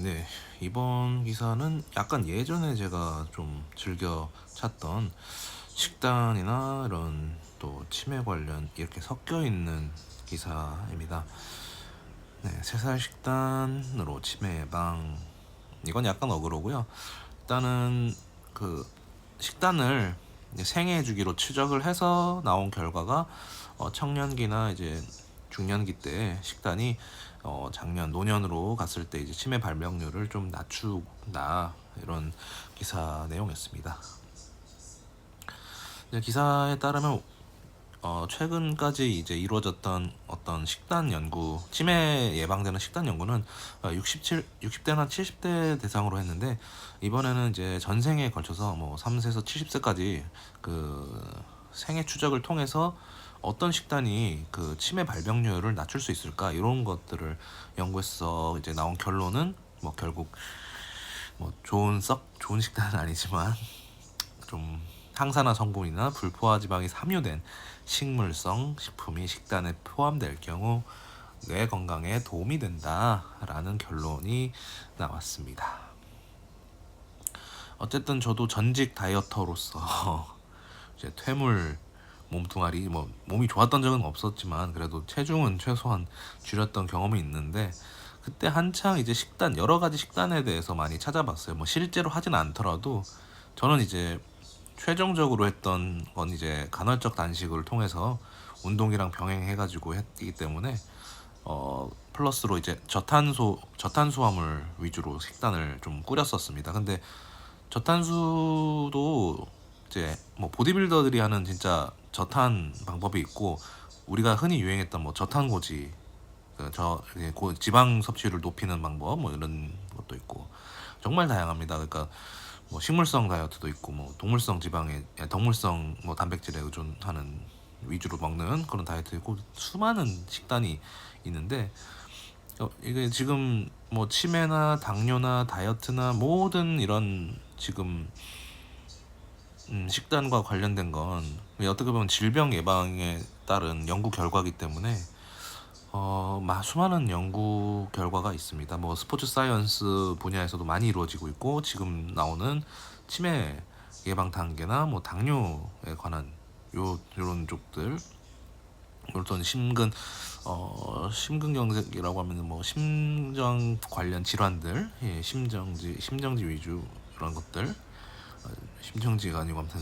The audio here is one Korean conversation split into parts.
네, 이번 기사는 약간 예전에 제가 좀 즐겨 찾던 식단이나 이런 또 치매 관련 이렇게 섞여 있는 기사입니다. 네, 3살 식단으로 치매 예방. 이건 약간 어그로고요. 일단은 그 식단을 이제 생애 주기로 추적을 해서 나온 결과가 청년기나 이제 중년기 때 식단이 작년 노년으로 갔을 때 이제 치매 발병률을 좀 낮춘다, 이런 기사 내용이었습니다. 기사에 따르면 최근까지 이제 이루어졌던 어떤 식단 연구, 치매 예방되는 식단 연구는 60대나 70대 대상으로 했는데, 이번에는 이제 전생에 걸쳐서 뭐 3세에서 70세까지 그 생애 추적을 통해서 어떤 식단이 그 치매 발병률을 낮출 수 있을까, 이런 것들을 연구해서 이제 나온 결론은 뭐 결국 뭐 좋은 식단은 아니지만 좀 항산화 성분이나 불포화 지방이 함유된 식물성 식품이 식단에 포함될 경우 뇌 건강에 도움이 된다라는 결론이 나왔습니다. 어쨌든 저도 전직 다이어터로서 이제 퇴물 몸뚱아리, 뭐 몸이 좋았던 적은 없었지만 그래도 체중은 최소한 줄였던 경험이 있는데, 그때 한창 이제 식단, 여러 가지 식단에 대해서 많이 찾아봤어요. 뭐 실제로 하진 않더라도 저는 이제 최종적으로 했던 건 이제 간헐적 단식을 통해서 운동이랑 병행해가지고 했기 때문에 플러스로 이제 저탄수화물 위주로 식단을 좀 꾸렸었습니다. 근데 저탄수도 이제 뭐 보디빌더들이 하는 진짜 저탄 방법이 있고, 우리가 흔히 유행했던 뭐 저탄고지, 지방 섭취를 높이는 방법, 뭐 이런 것도 있고 정말 다양합니다. 그러니까 뭐 식물성 다이어트도 있고, 뭐 동물성 뭐 단백질에 의존하는 위주로 먹는 그런 다이어트 있고, 수많은 식단이 있는데 이게 지금 뭐 치매나 당뇨나 다이어트나 모든 이런 지금 식단과 관련된 건 어떻게 보면 질병 예방에 따른 연구 결과이기 때문에 수많은 연구 결과가 있습니다. 뭐 스포츠 사이언스 분야에서도 많이 이루어지고 있고, 지금 나오는 치매 예방 단계나 뭐 당뇨에 관한 요런 쪽들, 어떤 심근경색이라고 하면 뭐 심장 관련 질환들, 심정지 위주 이런 것들, 심정지가 아니고 아무튼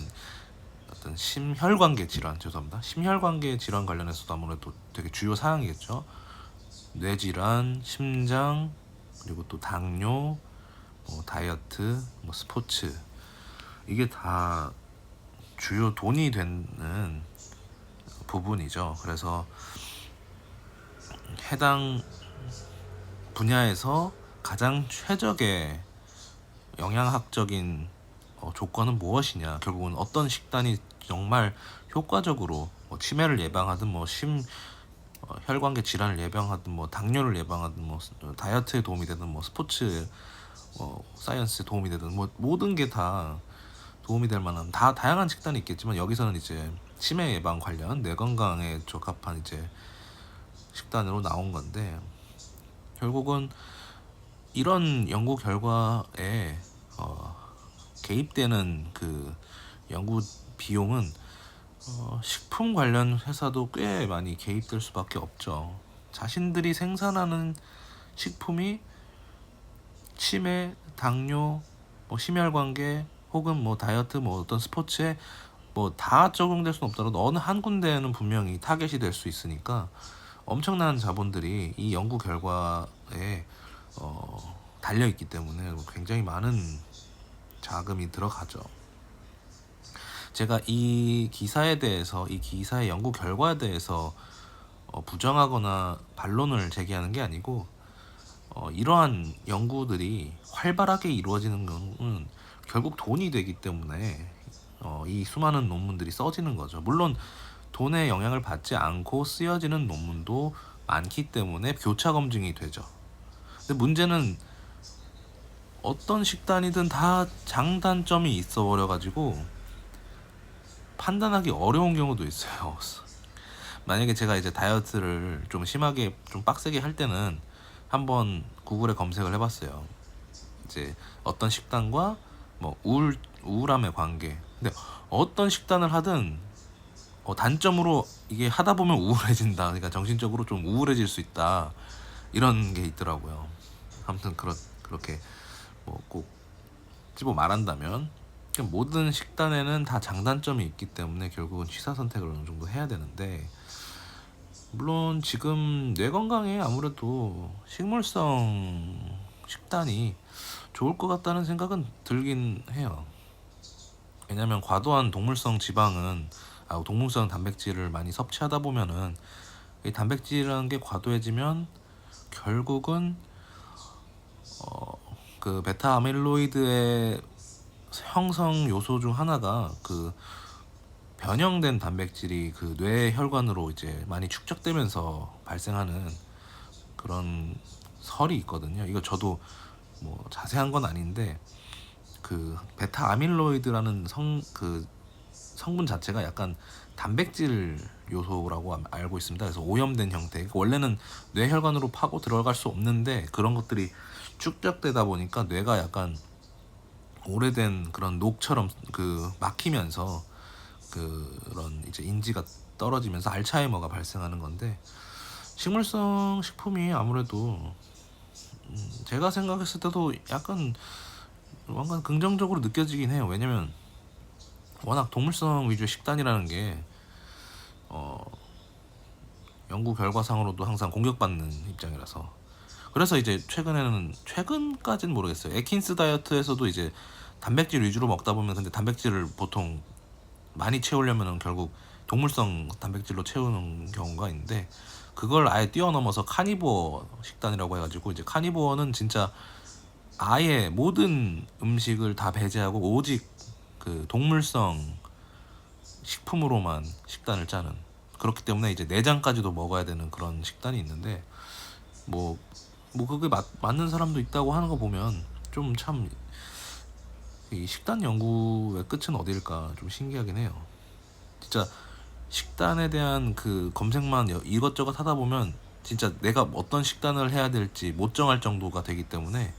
어떤 심혈관계 질환, 죄송합니다. 심혈관계 질환 관련해서도 아무래도 되게 주요 사항이겠죠. 뇌질환, 심장, 그리고 또 당뇨, 뭐 다이어트, 뭐 스포츠, 이게 다 주요 돈이 되는 부분이죠. 그래서 해당 분야에서 가장 최적의 영양학적인 조건은 무엇이냐, 결국은 어떤 식단이 정말 효과적으로 뭐 치매를 예방하든 뭐 혈관계 질환을 예방하든 뭐 당뇨를 예방하든 뭐 다이어트에 도움이 되든 뭐 스포츠 사이언스에 도움이 되든 뭐 모든 게 다 도움이 될 만한 다 다양한 식단이 있겠지만, 여기서는 이제 치매 예방 관련 뇌 건강에 적합한 이제 식단으로 나온 건데, 결국은 이런 연구 결과에 개입되는 그 연구 비용은 식품 관련 회사도 꽤 많이 개입될 수밖에 없죠. 자신들이 생산하는 식품이 치매, 당뇨, 뭐 심혈관계 혹은 뭐 다이어트, 뭐 어떤 스포츠에 뭐 다 적용될 수는 없더라도 어느 한 군데에는 분명히 타겟이 될 수 있으니까 엄청난 자본들이 이 연구 결과에 달려 있기 때문에 굉장히 많은 자금이 들어가죠. 제가 이 기사의 연구 결과에 대해서 부정하거나 반론을 제기하는 게 아니고, 이러한 연구들이 활발하게 이루어지는 것은 결국 돈이 되기 때문에 이 수많은 논문들이 써지는 거죠. 물론 돈의 영향을 받지 않고 쓰여지는 논문도 많기 때문에 교차 검증이 되죠. 근데 문제는 어떤 식단이든 다 장단점이 있어 버려가지고 판단하기 어려운 경우도 있어요. 만약에 제가 이제 다이어트를 좀 심하게 좀 빡세게 할 때는 한번 구글에 검색을 해봤어요. 이제 어떤 식단과 뭐 우울함의 관계. 근데 어떤 식단을 하든 단점으로 이게 하다 보면 우울해진다. 그러니까 정신적으로 좀 우울해질 수 있다. 이런 게 있더라고요. 아무튼 그렇게 뭐 꼭 집어 말한다면 모든 식단에는 다 장단점이 있기 때문에 결국은 취사 선택을 어느 정도 해야 되는데, 물론 지금 뇌 건강에 아무래도 식물성 식단이 좋을 것 같다는 생각은 들긴 해요. 왜냐면 과도한 동물성 단백질을 많이 섭취하다 보면은 이 단백질이라는 게 과도해지면 결국은 그 베타 아밀로이드의 형성 요소 중 하나가 그 변형된 단백질이 그 뇌 혈관으로 이제 많이 축적되면서 발생하는 그런 설이 있거든요. 이거 저도 뭐 자세한 건 아닌데, 그 베타 아밀로이드라는 성분 자체가 약간 단백질 요소라고 알고 있습니다. 그래서 오염된 형태. 원래는 뇌혈관으로 파고 들어갈 수 없는데 그런 것들이 축적되다 보니까 뇌가 약간 오래된 그런 녹처럼 막히면서 그런 이제 인지가 떨어지면서 알츠하이머가 발생하는 건데, 식물성 식품이 아무래도 제가 생각했을 때도 약간 뭔가 긍정적으로 느껴지긴 해요. 왜냐면 워낙 동물성 위주의 식단이라는 게 연구 결과상으로도 항상 공격받는 입장이라서. 그래서 이제 최근까지는 모르겠어요. 에킨스 다이어트에서도 이제 단백질 위주로 먹다 보면, 근데 단백질을 보통 많이 채우려면 결국 동물성 단백질로 채우는 경우가 있는데, 그걸 아예 뛰어넘어서 카니보어 식단이라고 해가지고, 이제 카니보어는 진짜 아예 모든 음식을 다 배제하고 오직 그 동물성 식품으로만 식단을 짜는, 그렇기 때문에 이제 내장까지도 먹어야 되는 그런 식단이 있는데, 뭐 그게 맞는 사람도 있다고 하는 거 보면 좀 참 이 식단 연구의 끝은 어딜까 좀 신기하긴 해요. 진짜 식단에 대한 그 검색만 이것저것 하다 보면 진짜 내가 어떤 식단을 해야 될지 못 정할 정도가 되기 때문에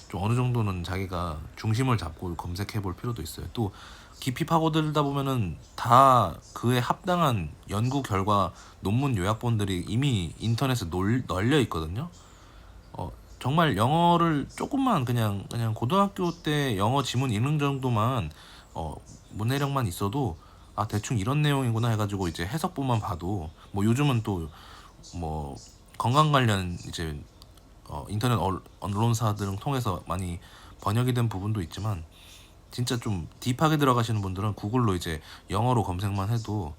좀 어느 정도는 자기가 중심을 잡고 검색해 볼 필요도 있어요. 또 깊이 파고들다 보면은 다 그에 합당한 연구 결과 논문 요약본들이 이미 인터넷에 널려 있거든요. 정말 영어를 조금만 그냥 고등학교 때 영어 지문 읽는 정도만 문해력만 있어도 대충 이런 내용이구나 해가지고 이제 해석본만 봐도, 뭐 요즘은 또 뭐 건강 관련 이제 인터넷 언론사들을 통해서 많이 번역이 된 부분도 있지만, 진짜 좀 딥하게 들어가시는 분들은 구글로 이제 영어로 검색만 해도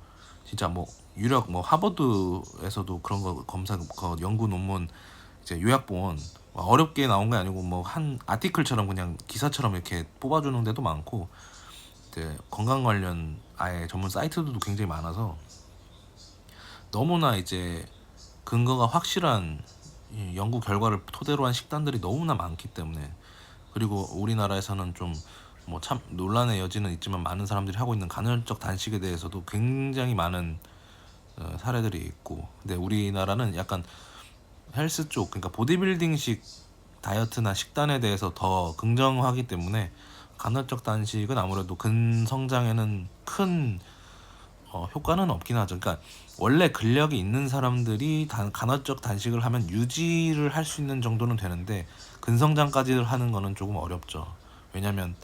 진짜 뭐 유력 뭐 하버드에서도 그런 거 연구 논문 이제 요약본 어렵게 나온 게 아니고 뭐 한 아티클처럼 그냥 기사처럼 이렇게 뽑아주는 데도 많고, 이제 건강 관련 아예 전문 사이트들도 굉장히 많아서 너무나 이제 근거가 확실한 이 연구 결과를 토대로 한 식단들이 너무나 많기 때문에, 그리고 우리나라에서는 좀 뭐 참 논란의 여지는 있지만 많은 사람들이 하고 있는 간헐적 단식에 대해서도 굉장히 많은 사례들이 있고, 근데 우리나라는 약간 헬스 쪽, 그러니까 보디빌딩식 다이어트나 식단에 대해서 더 긍정하기 때문에 간헐적 단식은 아무래도 근성장에는 큰 효과는 없긴 하죠. 그러니까 원래 근력이 있는 사람들이 간헐적 단식을 하면 유지를 할 수 있는 정도는 되는데 근성장까지 하는 거는 조금 어렵죠. 왜냐면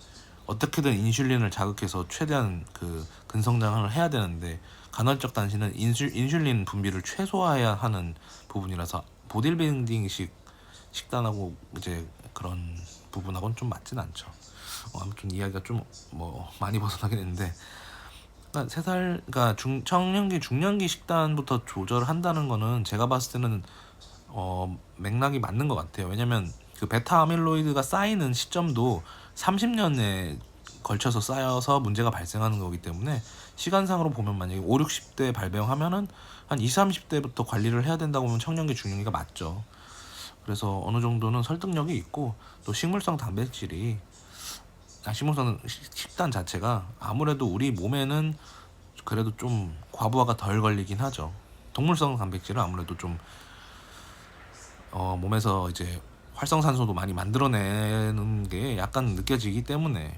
어떻게든 인슐린을 자극해서 최대한 그 근성장을 해야 되는데, 간헐적 단식은 인슐린 분비를 최소화해야 하는 부분이라서 보디빌딩식 식단하고 이제 그런 부분하고는 좀 맞진 않죠. 아무튼 이야기가 좀 뭐 많이 벗어나긴 했는데, 그러니까 그러니까 청년기 중년기 식단부터 조절한다는 거는 제가 봤을 때는 맥락이 맞는 것 같아요. 왜냐면 그 베타 아밀로이드가 쌓이는 시점도 30년에 걸쳐서 쌓여서 문제가 발생하는 거기 때문에, 시간상으로 보면 만약에 5, 60대 발병하면은 한 20, 30대부터 관리를 해야 된다고 하면 청년기 중년기가 맞죠. 그래서 어느 정도는 설득력이 있고, 또 식물성 식단 자체가 아무래도 우리 몸에는 그래도 좀 과부하가 덜 걸리긴 하죠. 동물성 단백질은 아무래도 좀 몸에서 이제 활성산소도 많이 만들어내는 게 약간 느껴지기 때문에.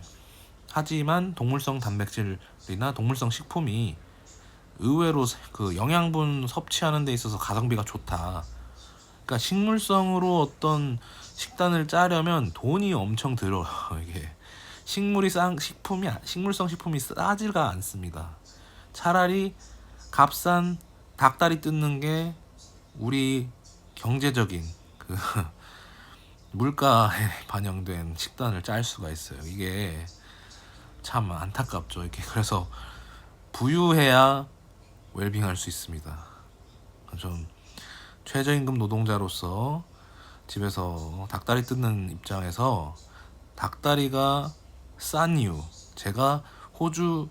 하지만 동물성 단백질이나 동물성 식품이 의외로 그 영양분 섭취하는 데 있어서 가성비가 좋다. 그러니까 식물성으로 어떤 식단을 짜려면 돈이 엄청 들어요. 이게 식물성 식품이 싸지가 않습니다. 차라리 값싼 닭다리 뜯는 게 우리 경제적인 그 물가에 반영된 식단을 짤 수가 있어요. 이게 참 안타깝죠. 이렇게 그래서 부유해야 웰빙할 수 있습니다. 좀 최저임금 노동자로서 집에서 닭다리 뜯는 입장에서 닭다리가 싼 이유, 제가 호주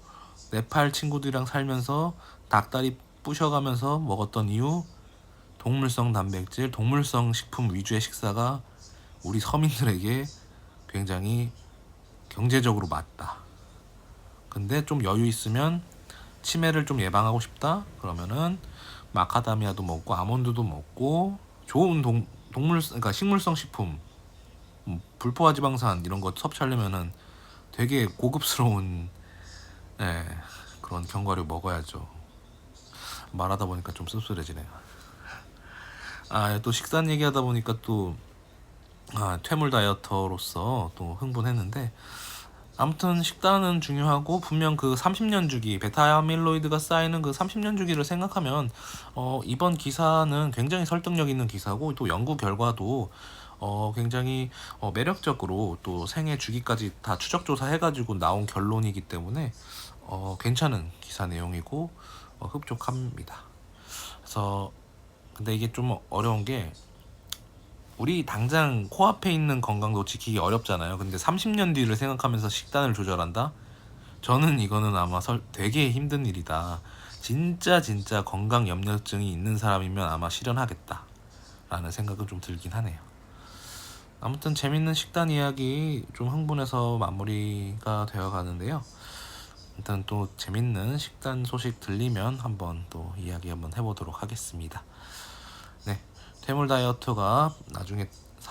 네팔 친구들이랑 살면서 닭다리 부셔가면서 먹었던 이유, 동물성 단백질, 동물성 식품 위주의 식사가 우리 서민들에게 굉장히 경제적으로 맞다. 근데 좀 여유 있으면 치매를 좀 예방하고 싶다? 그러면은 마카다미아도 먹고 아몬드도 먹고 좋은 그러니까 식물성 식품, 불포화 지방산 이런 거 섭취하려면은 되게 고급스러운 그런 견과류 먹어야죠. 말하다 보니까 좀 씁쓸해지네요. 또 식단 얘기하다 보니까 또 퇴물 다이어터로서 또 흥분했는데, 아무튼 식단은 중요하고 분명 그 30년 주기, 베타아밀로이드가 쌓이는 그 30년 주기를 생각하면 이번 기사는 굉장히 설득력 있는 기사고, 또 연구 결과도 굉장히 매력적으로 또 생애 주기까지 다 추적 조사해가지고 나온 결론이기 때문에 괜찮은 기사 내용이고 흡족합니다. 그래서 근데 이게 좀 어려운 게, 우리 당장 코앞에 있는 건강도 지키기 어렵잖아요. 근데 30년 뒤를 생각하면서 식단을 조절한다? 저는 이거는 아마 되게 힘든 일이다. 진짜 건강 염려증이 있는 사람이면 아마 실현하겠다 라는 생각은 좀 들긴 하네요. 아무튼 재밌는 식단 이야기 좀 흥분해서 마무리가 되어 가는데요. 일단 또 재밌는 식단 소식 들리면 한번 또 이야기 한번 해보도록 하겠습니다. 네, 퇴물 다이어트가 나중에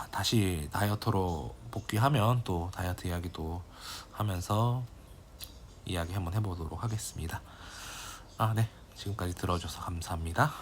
다시 다이어트로 복귀하면 또 다이어트 이야기도 하면서 이야기 한번 해보도록 하겠습니다. 네, 지금까지 들어줘서 감사합니다.